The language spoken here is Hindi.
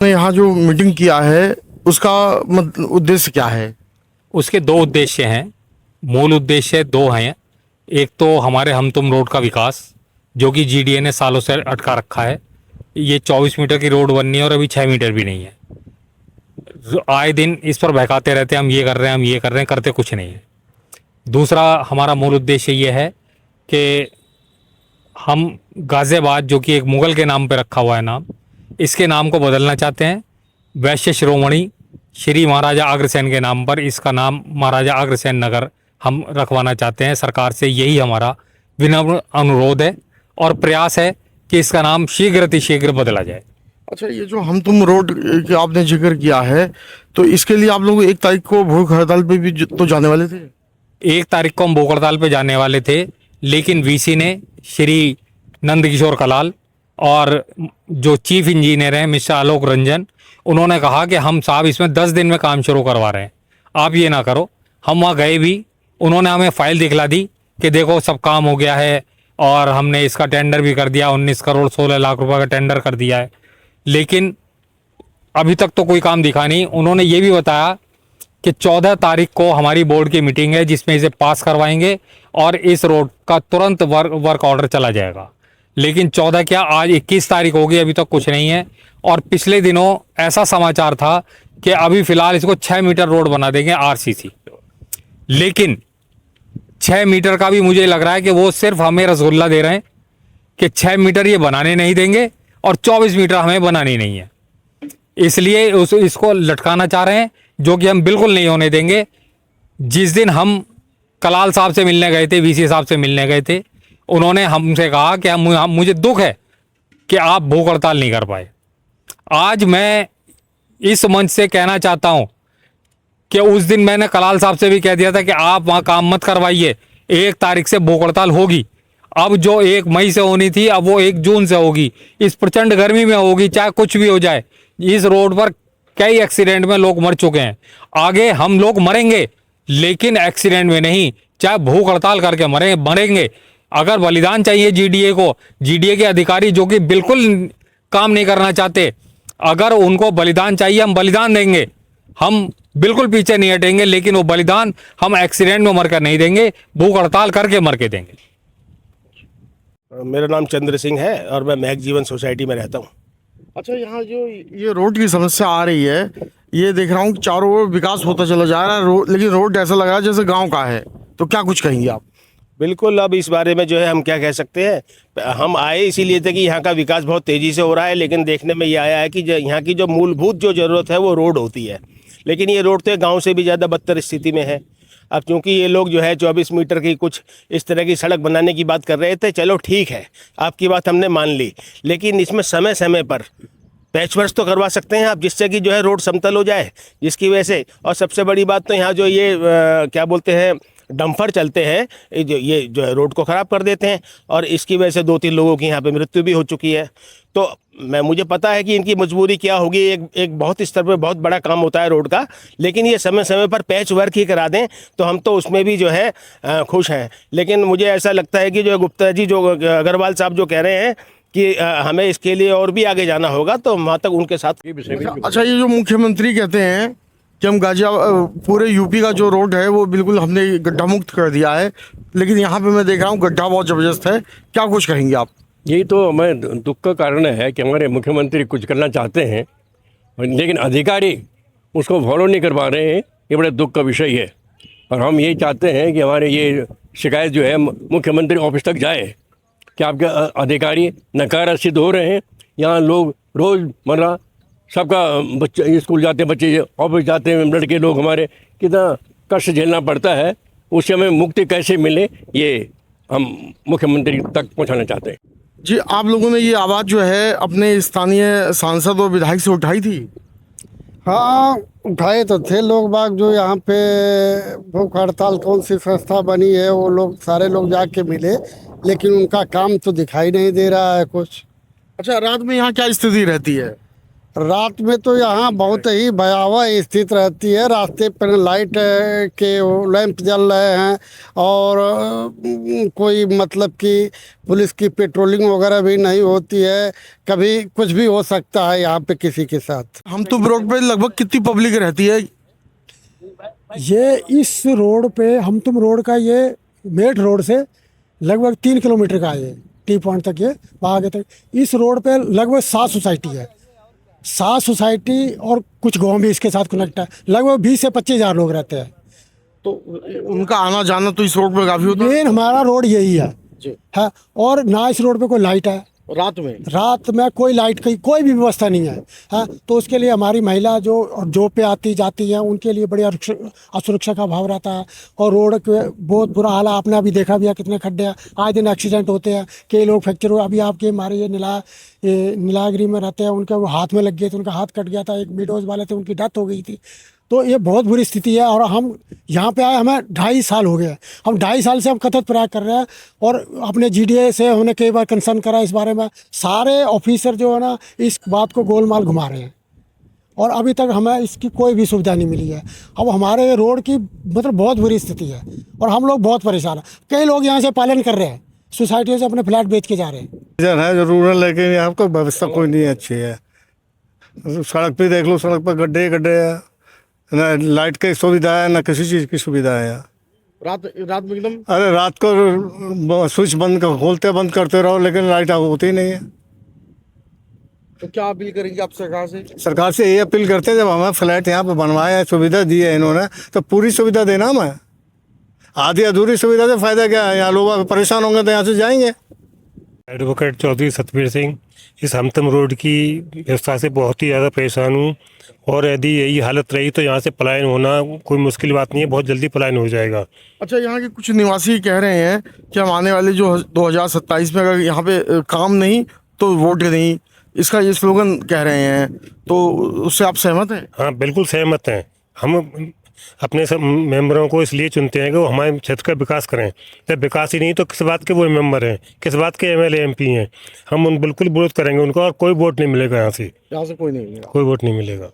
ने यहाँ जो मीटिंग किया है उसका मतलब उद्देश्य क्या है? उसके दो उद्देश्य हैं। मूल उद्देश्य दो हैं। एक तो हमारे हम तुम रोड का विकास, जो कि जीडीए ने सालों से अटका रखा है। ये 24 मीटर की रोड बननी है और अभी 6 मीटर भी नहीं है। आए दिन इस पर बहकाते रहते हैं, हम ये कर रहे हैं, हम ये कर रहे हैं, करते कुछ नहीं है। दूसरा हमारा मूल उद्देश्य ये है कि हम गाज़ियाबाद, जो कि एक मुग़ल के नाम पर रखा हुआ है नाम, इसके नाम को बदलना चाहते हैं। वैश्य शिरोमणि श्री महाराजा अग्रसेन के नाम पर इसका नाम महाराजा अग्रसेन नगर हम रखवाना चाहते हैं। सरकार से यही हमारा विनम्र अनुरोध है और प्रयास है कि इसका नाम शीघ्र अतिशीघ्र बदला जाए। अच्छा, ये जो हम तुम रोड की आपने जिक्र किया है, तो इसके लिए आप लोग 1 तारीख को भूख हड़ताल पे भी तो जाने वाले थे? 1 तारीख को हम भूख हड़ताल पे जाने वाले थे, लेकिन वीसी ने श्री नंदकिशोर कलाल और जो चीफ इंजीनियर हैं मिस्टर आलोक रंजन, उन्होंने कहा कि हम साहब इसमें 10 दिन में काम शुरू करवा रहे हैं, आप ये ना करो। हम वहाँ गए भी, उन्होंने हमें फाइल दिखला दी कि देखो सब काम हो गया है और हमने इसका टेंडर भी कर दिया, 19 करोड़ 16 लाख रुपए का टेंडर कर दिया है, लेकिन अभी तक तो कोई काम दिखा नहीं। उन्होंने ये भी बताया कि 14 तारीख को हमारी बोर्ड की मीटिंग है जिसमें इसे पास करवाएंगे और इस रोड का तुरंत वर्क ऑर्डर चला जाएगा। लेकिन 14 क्या, आज 21 तारीख हो गई, अभी तक कुछ नहीं है। और पिछले दिनों ऐसा समाचार था कि अभी फ़िलहाल इसको 6 मीटर रोड बना देंगे आरसीसी, लेकिन 6 मीटर का भी मुझे लग रहा है कि वो सिर्फ हमें रसगुल्ला दे रहे हैं कि 6 मीटर ये बनाने नहीं देंगे और 24 मीटर हमें बनानी नहीं है, इसलिए इसको लटकाना चाह रहे हैं, जो कि हम बिल्कुल नहीं होने देंगे। जिस दिन हम कलाल साहब से मिलने गए थे, वीसी साहब से मिलने गए थे, उन्होंने हमसे कहा कि मुझे दुख है कि आप भूख हड़ताल नहीं कर पाए। आज मैं इस मंच से कहना चाहता हूं कि उस दिन मैंने कलाल साहब से भी कह दिया था कि आप वहां काम मत करवाइए, 1 तारीख से भूख हड़ताल होगी। अब जो 1 मई से होनी थी, अब वो 1 जून से होगी। इस प्रचंड गर्मी में होगी, चाहे कुछ भी हो जाए। इस रोड पर कई एक्सीडेंट में लोग मर चुके हैं, आगे हम लोग मरेंगे, लेकिन एक्सीडेंट में नहीं, चाहे भूख हड़ताल करके मरेंगे। अगर बलिदान चाहिए जीडीए को, जीडीए के अधिकारी जो कि बिल्कुल काम नहीं करना चाहते, अगर उनको बलिदान चाहिए, हम बलिदान देंगे, हम बिल्कुल पीछे नहीं हटेंगे, लेकिन वो बलिदान हम एक्सीडेंट में मरकर नहीं देंगे, भूख हड़ताल करके मर के देंगे। मेरा नाम चंद्र सिंह है और मैं महक जीवन सोसाइटी में रहता हूँ। अच्छा, यहाँ जो ये रोड की समस्या आ रही है, ये देख रहा हूँ कि चारों ओर विकास होता चला जा रहा है, लेकिन रोड ऐसा लग रहा है जैसे गाँव का है, तो क्या कुछ कहेंगे आप? बिल्कुल, अब इस बारे में जो है हम क्या कह सकते हैं। हम आए इसीलिए थे कि यहाँ का विकास बहुत तेज़ी से हो रहा है, लेकिन देखने में ये आया है कि यहाँ की जो मूलभूत जो ज़रूरत है वो रोड होती है, लेकिन ये रोड तो गांव से भी ज़्यादा बदतर स्थिति में है। अब क्योंकि ये लोग जो है 24 मीटर की कुछ इस तरह की सड़क बनाने की बात कर रहे थे, चलो ठीक है, आपकी बात हमने मान ली, लेकिन इसमें समय समय पर पैच वर्क तो करवा सकते हैं आप, जिससे कि जो है रोड समतल हो जाए, जिसकी वजह से। और सबसे बड़ी बात तो यहाँ जो ये क्या बोलते हैं, डंपर चलते हैं, ये जो है रोड को ख़राब कर देते हैं, और इसकी वजह से 2-3 लोगों की यहाँ पे मृत्यु भी हो चुकी है। तो मुझे पता है कि इनकी मजबूरी क्या होगी, एक बहुत स्तर पे बहुत बड़ा काम होता है रोड का, लेकिन ये समय समय पर पैच वर्क ही करा दें तो हम तो उसमें भी जो है खुश हैं। लेकिन मुझे ऐसा लगता है कि जो गुप्ता जी, जो अग्रवाल साहब जो कह रहे हैं कि हमें इसके लिए और भी आगे जाना होगा, तो वहाँ तक उनके साथ। अच्छा, ये जो मुख्यमंत्री कहते हैं कि हम गाजियाबाद, पूरे यूपी का जो रोड है वो बिल्कुल हमने गड्ढा मुक्त कर दिया है, लेकिन यहाँ पे मैं देख रहा हूँ गड्ढा बहुत ज़बरदस्त है, क्या कुछ कहेंगे आप? यही तो हमें दुख का कारण है कि हमारे मुख्यमंत्री कुछ करना चाहते हैं, लेकिन अधिकारी उसको फॉलो नहीं कर पा रहे हैं। ये बड़े दुख का विषय है, और हम यही चाहते हैं कि हमारे ये शिकायत जो है मुख्यमंत्री ऑफिस तक जाए कि आपके अधिकारी नकारा सिद्ध हो रहे हैं। यहाँ लोग रोज़मर्रा सबका बच्चे स्कूल जाते हैं, बच्चे ऑफिस जाते हैं, लड़के लोग हमारे, कितना कष्ट झेलना पड़ता है, उससे हमें मुक्ति कैसे मिले, ये हम मुख्यमंत्री तक पहुंचाना चाहते हैं। जी, आप लोगों ने ये आवाज़ जो है अपने स्थानीय सांसद और विधायक से उठाई थी? हाँ, उठाए तो थे लोग बाग, जो यहाँ पे भूख हड़ताल कौन सी संस्था बनी है, वो लोग सारे लोग जाके मिले, लेकिन उनका काम तो दिखाई नहीं दे रहा है कुछ। अच्छा, रात में यहाँ क्या स्थिति रहती है? रात में तो यहाँ बहुत ही भयावह स्थिति रहती है। रास्ते पर लाइट के लैंप जल रहे हैं और कोई मतलब कि पुलिस की पेट्रोलिंग वगैरह भी नहीं होती है। कभी कुछ भी हो सकता है यहाँ पे किसी के साथ। हम तो रोड पे लगभग कितनी पब्लिक रहती है? ये इस रोड पे हम तुम रोड का ये मेट रोड से लगभग 3 किलोमीटर का है, ये टी पॉइंट तक, ये वहाँ आगे तक। इस रोड पे लगभग 7 सोसाइटी है, 7 सोसाइटी और कुछ गांव भी इसके साथ कनेक्ट है। लगभग 20 से 25 हज़ार लोग रहते हैं। तो उनका आना जाना तो इस रोड पे काफी होता है। मेन हमारा रोड यही है और ना इस रोड पे कोई लाइट है। रात में कोई लाइट की कोई भी व्यवस्था नहीं है। तो उसके लिए हमारी महिला जो जॉब पे आती जाती हैं उनके लिए बड़ी असुरक्षा का भाव रहता है। और रोड के बहुत बुरा हाल है, आपने अभी देखा भी है कितने खड्डे हैं, आए दिन एक्सीडेंट होते हैं, कई लोग फ्रैक्चर हुए। अभी आपके हमारे ये नीलागिरी में रहते हैं, उनके वो हाथ में लग गए थे, उनका हाथ कट गया था। एक मीडोज वाले थे, उनकी डेथ हो गई थी। तो ये बहुत बुरी स्थिति है। और हम यहाँ पे आए, हमें 2.5 साल हो गया। हम 2.5 साल से हम कथक प्रयाग कर रहे हैं और अपने GDA से हमने कई बार कंसर्न करा इस बारे में। सारे ऑफिसर जो है ना इस बात को गोलमाल घुमा रहे हैं और अभी तक हमें इसकी कोई भी सुविधा नहीं मिली है। अब हमारे रोड की मतलब बहुत बुरी स्थिति है और हम लोग बहुत परेशान हैं। कई लोग यहाँ से पालन कर रहे हैं, सोसाइटियों से अपने फ्लैट बेच के जा रहे हैं। है जो रूरल, लेकिन यहाँ पर व्यवस्था कोई नहीं अच्छी है। सड़क पे देख लो, सड़क पर गड्ढे गड्ढे है, ना लाइट की सुविधा है, ना किसी चीज़ की सुविधा है यहाँ। रात में एकदम अरे रात को स्विच खोलते बंद करते रहो, लेकिन लाइट होती ही नहीं है। तो क्या अपील करेंगे आप सरकार से? सरकार से यही अपील करते हैं, जब हमें फ्लैट यहाँ पे बनवाया है, सुविधा दी है इन्होंने, तो पूरी सुविधा देना हमें। आधी अधूरी सुविधा से फ़ायदा क्या है? यहाँ लोग परेशान होंगे तो यहाँ से जाएंगे। एडवोकेट चौधरी सतबीर सिंह। इस हमतम रोड की व्यवस्था से बहुत ही ज़्यादा परेशान हूँ और यदि यही हालत रही तो यहाँ से पलायन होना कोई मुश्किल बात नहीं है, बहुत जल्दी पलायन हो जाएगा। अच्छा, यहाँ के कुछ निवासी कह रहे हैं कि हम आने वाले जो 2027 में अगर यहाँ पे काम नहीं तो वोट नहीं, इसका ये स्लोगन कह रहे हैं, तो उससे आप सहमत हैं? हाँ, बिल्कुल सहमत हैं। हम अपने सब मेंबरों को इसलिए चुनते हैं कि वो हमारे क्षेत्र का विकास करें। जब विकास ही नहीं तो किस बात के वो मेंबर हैं, किस बात के MLA MP हैं। हम उन बिल्कुल विरोध करेंगे उनको और कोई वोट नहीं मिलेगा यहाँ से यहाँ से कोई नहीं मिलेगा। कोई वोट नहीं मिलेगा।